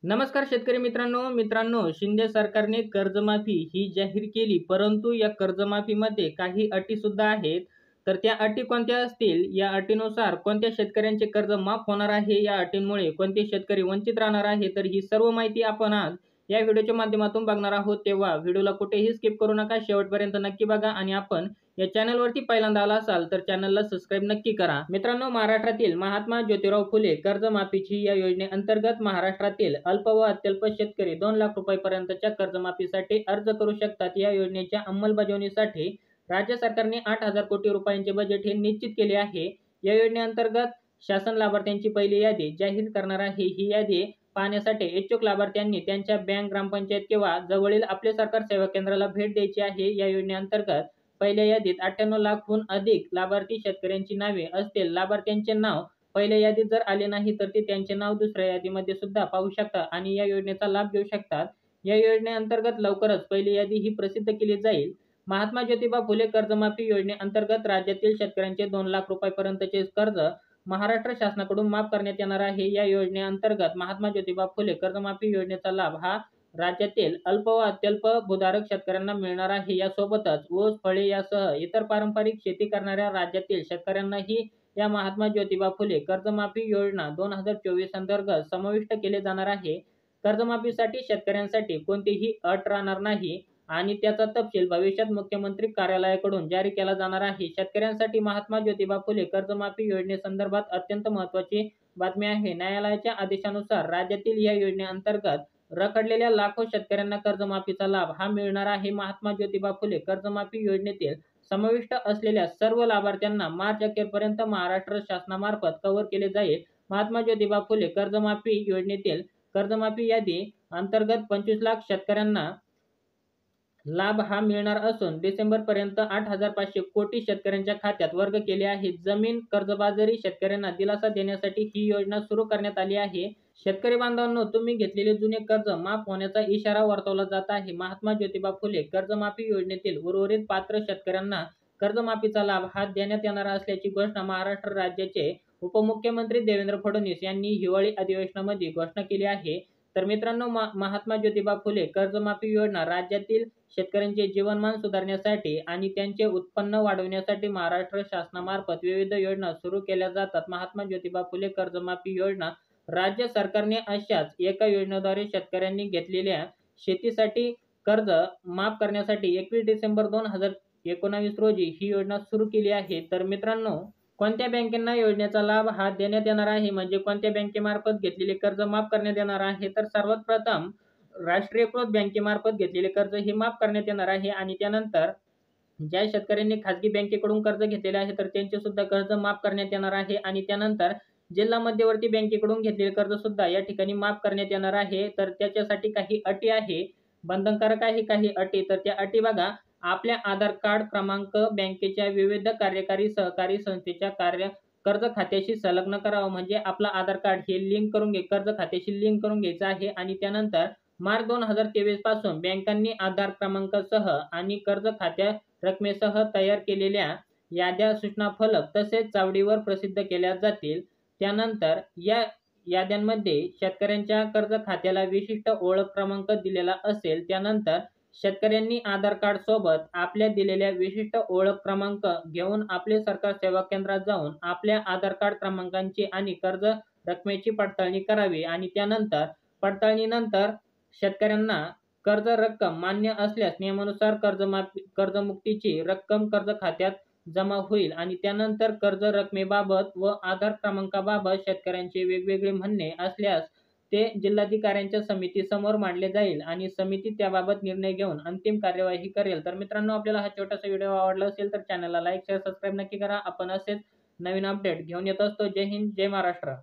नमस्कार शेतकरी मित्रांनो, शिंदे सरकारने कर्जमाफी ही जाहीर केली, परंतु या कर्जमाफीमध्ये काही अटी सुद्धा आहेत. तर त्या अटी कोणत्या असतील, या अटीनुसार कोणत्या शेतकऱ्यांचे कर्ज माफ होणार आहे, या अटींमुळे कोणते शेतकरी वंचित राहणार आहे, तर ही सर्व माहिती आपण आज या व्हिडिओच्या माध्यमातून बघणार आहोत. तेव्हा व्हिडिओला कुठेही स्किप करू नका, शेवटपर्यंत नक्की बघा आणि आपण या चॅनलवरती पहिल्यांदा आला असाल तर चॅनलला सबस्क्राईब नक्की करा. मित्रांनो, महाराष्ट्रातील महात्मा ज्योतिराव फुले कर्जमाफीची या योजनेअंतर्गत महाराष्ट्रातील अल्प व अत्यल्प शेतकरी 2 लाख रुपयांपर्यंतच्या कर्जमाफीसाठी अर्ज करू शकतात. या योजनेच्या अंमलबजावणीसाठी राज्य सरकारने 8,000 कोटी रुपयांचे बजेट हे निश्चित केले आहे. या योजनेअंतर्गत शासन लाभार्थ्यांची पहिली यादी जाहीर करणार आहे. ही यादी पाहण्यासाठी इच्छुक लाभार्थ्यांनी त्यांच्या बँक, ग्रामपंचायत किंवा जवळील आपले सरकार सेवा केंद्राला भेट द्यायची आहे. या योजनेअंतर्गत पहिल्या यादीत 98 लाखहून अधिक लाभार्थी शेतकऱ्यांची नावे असतील. लाभार्थ्यांचे नाव पहिल्या यादीत जर आले नाही तर ते त्यांचे नाव दुसऱ्या यादीमध्ये सुद्धा पाहू शकतात आणि या योजनेचा लाभ घेऊ शकतात. या योजनेअंतर्गत लवकरच पहिली यादी ही प्रसिद्ध केली जाईल. महात्मा ज्योतिबा फुले कर्जमाफी योजनेअंतर्गत राज्यातील शेतकऱ्यांचे 2 लाख रुपयांपर्यंतचे कर्ज महाराष्ट्र शासनाकडून माफ करण्यात येणार आहे. या योजनेअंतर्गत महात्मा ज्योतिबा फुले कर्जमाफी योजनेचा लाभ हा राज्यातील अल्प व अत्यल्प भूधारक शेतकऱ्यांना मिळणार आहे. यासोबतच ऊस, फळे यासह इतर पारंपरिक शेती करणाऱ्या राज्यातील शेतकऱ्यांनाही या महात्मा ज्योतिबा फुले कर्जमाफी योजना 2024 अंतर्गत समाविष्ट केले जाणार आहे. कर्जमाफीसाठी शेतकऱ्यांसाठी कोणतीही अट राहणार नाही आणि त्याचा तपशील भविष्यात मुख्यमंत्री कार्यालयाकडून जारी केला जाणार आहे. शेतकऱ्यांसाठी महात्मा ज्योतिबा फुले कर्जमाफी योजनेसंदर्भात अत्यंत महत्त्वाची बातमी आहे. न्यायालयाच्या आदेशानुसार राज्यातील या योजनेअंतर्गत रखडलेल्या लाखो शेतकऱ्यांना कर्जमाफीचा लाभ हा मिळणार आहे. महात्मा ज्योतिबा फुले कर्जमाफी योजनेतील समाविष्ट असलेल्या सर्व लाभार्थ्यांना मार्च अखेरपर्यंत महाराष्ट्र शासनामार्फत कव्हर केले जाईल. महात्मा ज्योतिबा फुले कर्जमाफी योजनेतील कर्जमाफी यादी अंतर्गत 25 लाख शेतकऱ्यांना लाभ हा मिळणार असून डिसेंबरपर्यंत 8,500 कोटी शेतकऱ्यांच्या खात्यात वर्ग केले आहे. जमीन कर्जबाजारी शेतकऱ्यांना दिलासा देण्यासाठी ही योजना सुरू करण्यात आली आहे. शेतकरी बांधवांनो, तुम्ही घेतलेले जुने कर्ज माफ होण्याचा इशारा वर्तवला जात आहे. महात्मा ज्योतिबा फुले कर्जमाफी योजनेतील उर्वरित पात्र शेतकऱ्यांना कर्जमाफीचा लाभ हा देण्यात येणार असल्याची घोषणा महाराष्ट्र राज्याचे उपमुख्यमंत्री देवेंद्र फडणवीस यांनी हिवाळी अधिवेशनामध्ये घोषणा केली आहे. तर मित्रांनो, महात्मा ज्योतिबा फुले कर्जमाफी योजना राज्यातील शेतकऱ्यांचे जीवनमान सुधारण्यासाठी आणि त्यांचे उत्पन्न वाढवण्यासाठी महाराष्ट्र शासनामार्फत विविध योजना सुरू केल्या जातात. महात्मा ज्योतिबा फुले कर्जमाफी योजना राज्य सरकारने अशाच एका योजनेद्वारे शेतकऱ्यांनी घेतलेल्या शेतीसाठी कर्ज माफ करण्यासाठी 21 डिसेंबर 2019 रोजी ही योजना सुरू केली आहे. तर मित्रांनो, कोणत्या बँकेंना योजनेचा लाभ हा देण्यात येणार आहे, म्हणजे कोणत्या बँकेमार्फत घेतलेले कर्ज माफ करण्यात येणार आहे, तर सर्वात प्रथम राष्ट्रीयकृत बँकेमार्फत घेतलेले कर्ज हे माफ करण्यात येणार आहे आणि त्यानंतर ज्या शेतकऱ्यांनी खाजगी बँकेकडून कर्ज घेतलेले आहे तर त्यांचे सुद्धा कर्ज माफ करण्यात येणार आहे आणि त्यानंतर जिल्हा मध्यवर्ती बँकेकडून घेतलेले कर्ज सुद्धा या ठिकाणी माफ करण्यात येणार आहे. तर त्याच्यासाठी काही अटी आहे, बंधनकारक आहे काही अटी. तर त्या अटी बघा, आपल्या आधार कार्ड क्रमांक बँकेच्या विविध कार्यकारी सहकारी संस्थेच्या कर्ज खात्याशी संलग्न करावं, म्हणजे आपलं आधार कार्ड हे लिंक करून कर्ज खात्याशी लिंक करून घ्यायचं आहे आणि त्यानंतर मार्च 2023 पासून बँकांनी आधार क्रमांकासह आणि कर्ज खात्या रकमेसह तयार केलेल्या याद्या, सूचना फलक तसेच चावडीवर प्रसिद्ध केल्या जातील. त्यानंतर या याद्यांमध्ये शेतकऱ्यांच्या कर्ज खात्याला विशिष्ट ओळख क्रमांक दिलेला असेल. त्यानंतर शेतकऱ्यांनी आधार कार्ड सोबत आपल्या दिलेल्या विशिष्ट ओळख क्रमांक घेऊन आपले सरकार सेवा केंद्रात जाऊन आपल्या आधार कार्ड क्रमांकांची आणि कर्ज रकमेची पडताळणी करावी आणि त्यानंतर पडताळणीनंतर शेतकऱ्यांना कर्ज रक्कम मान्य असल्यास नियमानुसार कर्जमुक्तीची रक्कम कर्ज खात्यात जमा होईल आणि त्यानंतर कर्ज रकमेबाबत व आधार क्रमांकाबाबत शेतकऱ्यांचे वेगवेगळे म्हणणे असल्यास ते जिल्हाधिकाऱ्यांच्या समितीसमोर मांडले जाईल आणि समिती त्याबाबत निर्णय घेऊन अंतिम कार्यवाही करेल. तर मित्रांनो, आपल्याला हा छोटासा व्हिडिओ आवडला असेल तर चॅनलला लाईक, शेअर, सबस्क्राईब नक्की करा. आपण असेच नवीन अपडेट घेऊन येत असतो. जय हिंद, जय महाराष्ट्र.